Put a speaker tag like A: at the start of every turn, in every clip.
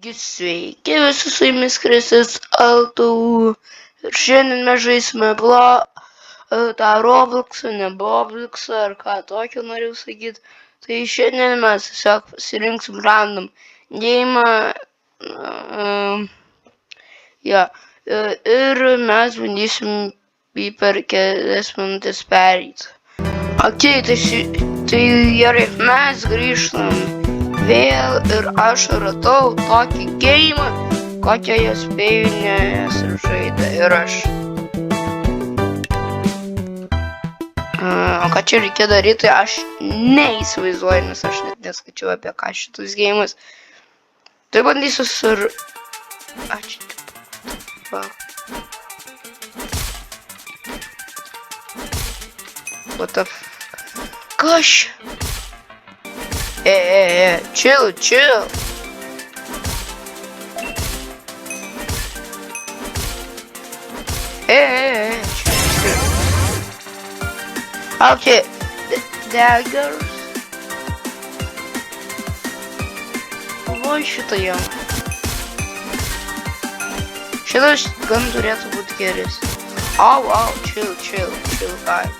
A: Taigi sveiki visi, su jumis Kristis Altau. Ir šiandien mes žaisime tą Robloxą, ne Bobloxą, ar ką tokio norėjau sakyti. Tai šiandien mes tiesiog pasirinksim random game. Ir mes bandysim jį per kelias minutės perėti. Ok, tai gerai, mes grįžtam vėl ir aš radau tokį geimą, kokią jos spėjau nesu žaidė ir aš. O ką čia reikia daryti, aš neįsivaizduoju, nes aš net neskaičiau apie ką šitus geimus. Tai bandysiu Ačiū. What the f... Gosh! Chill. Chill. Okay, daggers. Oi, šitą jam. Šitas gan turėtų būti geris. Au, chill, guys.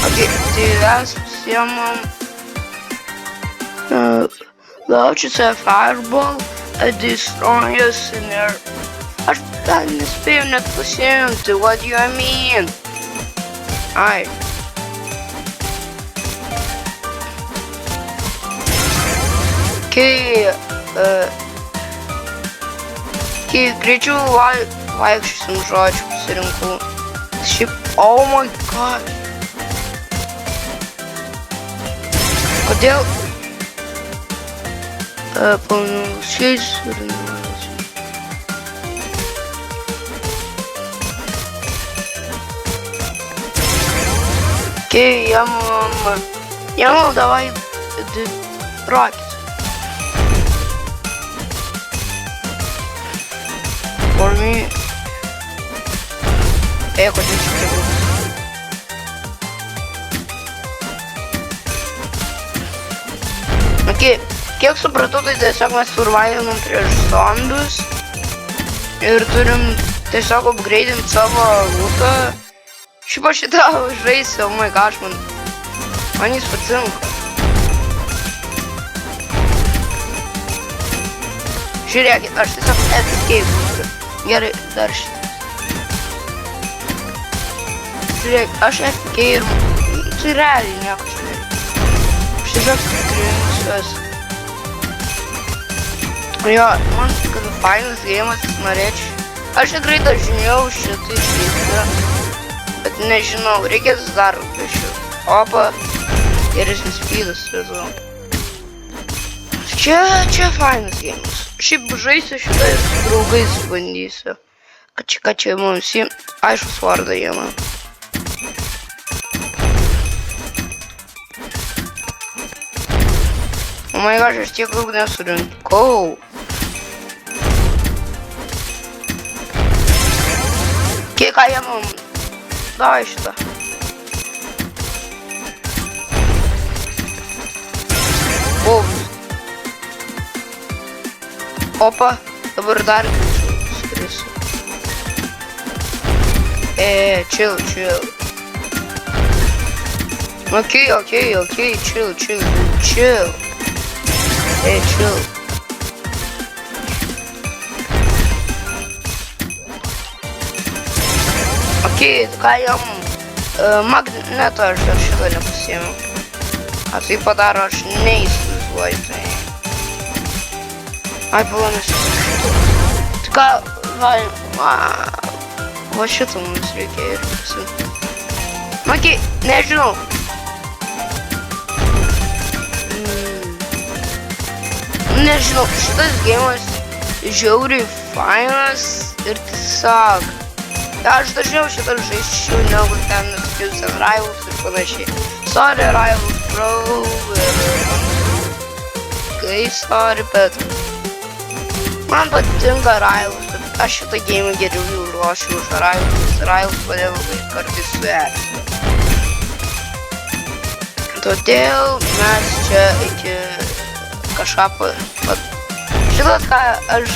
A: Okay, tai mes pasiemam laučiuose fireball, destroyers ir aš dar nespėjau net pasiimti, what do you mean? Ai. Kai greičiau vaikščiosim žodžiu pasirinkau. Šiaip, oh my god. Kodėl panašiais renovacijos. Окей, ямал, давай ракет. For me. Я хочу чуть-чуть. Окей, kiek supratau, tai tiesiog mes survivalinam prieš zombius ir turim tiesiog upgraidinti savo lootą. Šiaip aš šitą žaisiu, oh my gosh, man jis patinka. Žiūrėkit, aš tiesiog FK būsiu. Gerai, dar šitą. Žiūrėkit, aš FK ir tai realiai nieko čia nereikia. Aš tiesiog tikrinsiuos. Jo, man kad fainas geimas, norėčiau. Aš tikrai dažniau šitai žaisiu. Bet nežinau, reikės dar biškių. Opa, geresnis speedas, rezu. Čia fainas geimas. Šiaip žaisiu šitą su draugais bandysiu. Ką čia mums jį, aišku svardą jie man. Oh my gosh, aš tiek daug nesurinkau. Kiek ką jie man... Давай šitą. Opa, dabar dar skrisiu. Chill. Okay, chill. Chill. Okei, ką jam magneto aš dar šitą nepasiėmiau. A tai padaro, aš neįsivaizduoju tai. Ai, palamis šitą. Tai ką, va šitą mums reikia ir pasiimti. Okei, nežinau. Nežinau, šitas geimas žiauriai fainas ir tiesiog. Aš dažniau šitą žaisčiau negu ten tokius Rivals ir panašiai. Sorry Rivals bro ir sorry, bet man patinka Rivals, bet aš šitą geimą geriau jau ruošiu už Rivals. Rivals mane labai kartais suerzina. Todėl mes čia iki kažką Žinot ką, aš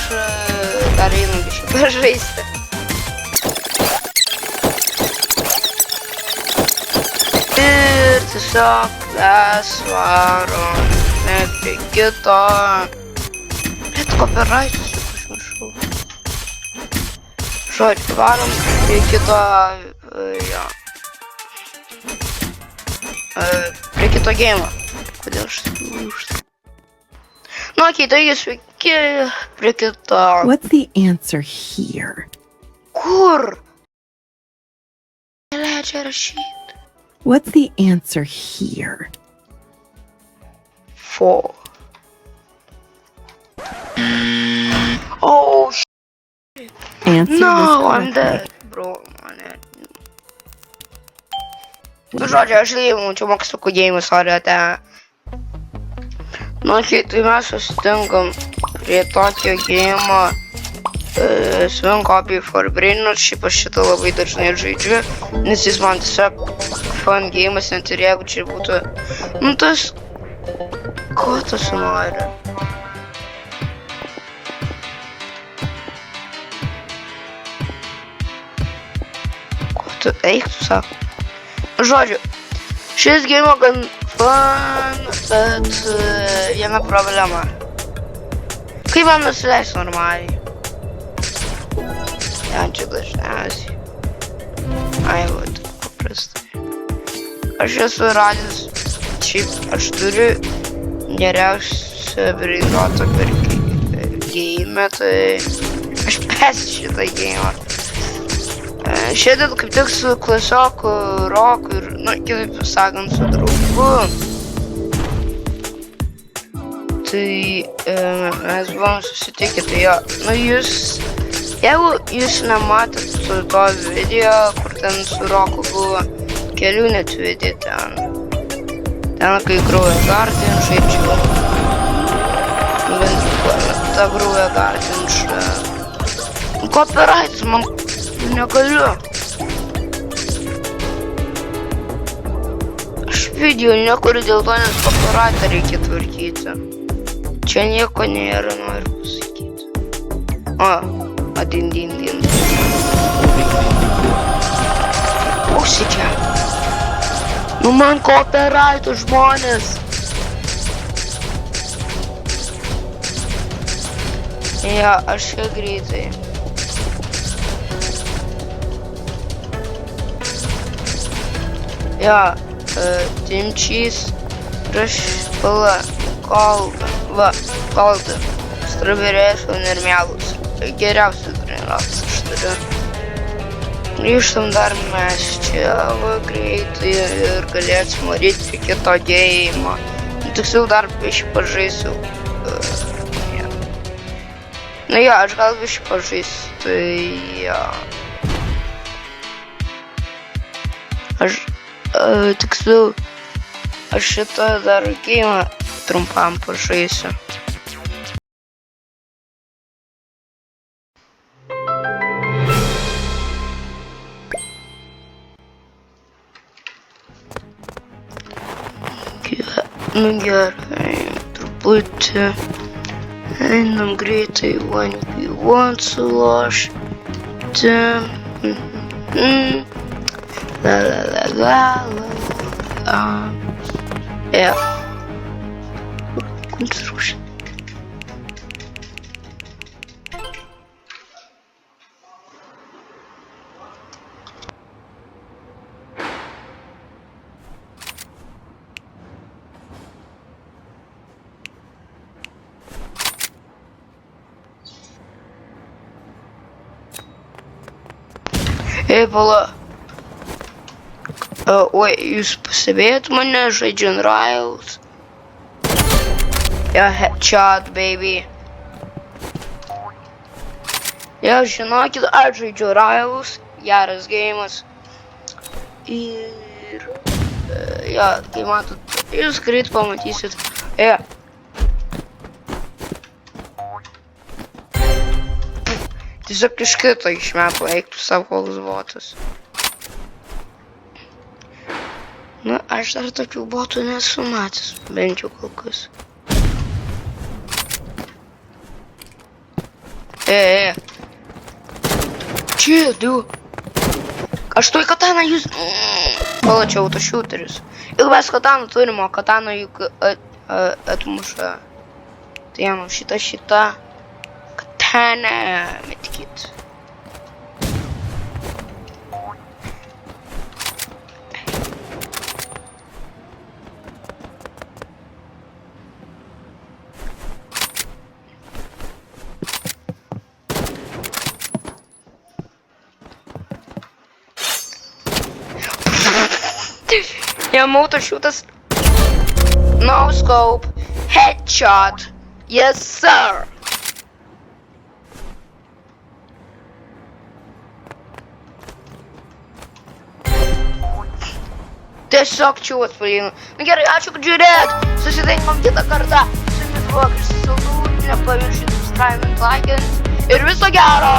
A: dar einu biškį pažaisti. Ir tiesiog mes varom ne prie kito. Bet copyrightus užmiršau. Žodžiu, varom prie kito, jo. Prie kito geimo. Kodėl aš užtai? Nu, okei, taigi sveiki prie kito.
B: What's the answer here?
A: Kur? Neleidžia rašyti.
B: What's the answer here?
A: 4. Oh,
B: Answer
A: no,
B: this
A: I'm dead, bro. Nu, žodžiu, aš lygiai čia moksliukų gėjimus, sorry, Nu, okei, tai mes susitinkam prie tokio gėjimo Swing Copy for Brainers. Šiaip aš šitą labai dažnai žaidžiu, nes jis man tiesiog fun gėjimas, net ir jeigu čia būtų... Nu, tas... Ko tas nori? Ko tu eik, tu sako? Žodžiu, šis gėjimo gan fun, bet viena problema. Kaip man nusileis normaliai? Ten čia dažniausiai. Ai, vat, paprastai. Aš esu radęs, šiaip aš turiu geriausią brainrotą per gėjimą, tai aš pesiu šitą gėjimą. Šiandien kaip tik su klasioku Roku ir, nu, kitaip sakant, su draugu. Tai mes buvom susitikę, tai jo, nu jūs, jeigu jūs nematėt to video, kur ten su Roku buvo, kelių net video ten. Ten kai Grauja Gardens žaidžiu. Ta Grauja Gardens. Copyrights man negaliu. Aš video nekuriu dėl to, nes copyrightą reikia tvarkyti. Čia nieko nėra, noriu pasakyti. O, din. Užsikia. Nu man copyrightų žmonės. Ja, aš čia greitai. Ja, Timčys, Rašpala, Kolda, Strawberries ir Mielus. Geriausias brainrotas aš turiu. Grįžtam dar mes čia greitai ir galėsim varyti prie kito gėjimo. Tiksliau dar biškį pažaisiu. Nu jo, aš gal biškį pažaisiu, tai jo. Aš tiksliau, aš šitą dar gėjimą trumpam pažaisiu. Nu gerai, truputį einam greitai 1v1 sulošti. Ja. Construction. Ei, pala. Oi, jūs pastebėjot mane žaidžiant Riles? Ja, headshot, baby. Ja, žinokit, aš žaidžiu Riles, geras gėjimas. Ir... Ja, kai matot, jūs greit pamatysit. Ja. Tiesiog iš kito išmetu, eiktų savo koks botas. Nu, aš dar tokių botų nesu matęs, bent jau kol kas. Dėdu. Aš toj kataną jūs... Pala, čia autošūteris. Juk mes kataną turim, o kataną juk atmuša. Tai jam šita. Katana. Metkit. Jam autošūtas. No scope. Headshot. Yes, sir. Tiesiog čiūvas palynu. Na gerai, ačiū, kad žiūrėt. Susitinkam kitą kartą. Su jumis buvo Kristus Saldų. Nepamirškit subscribe, like. Ir viso gero.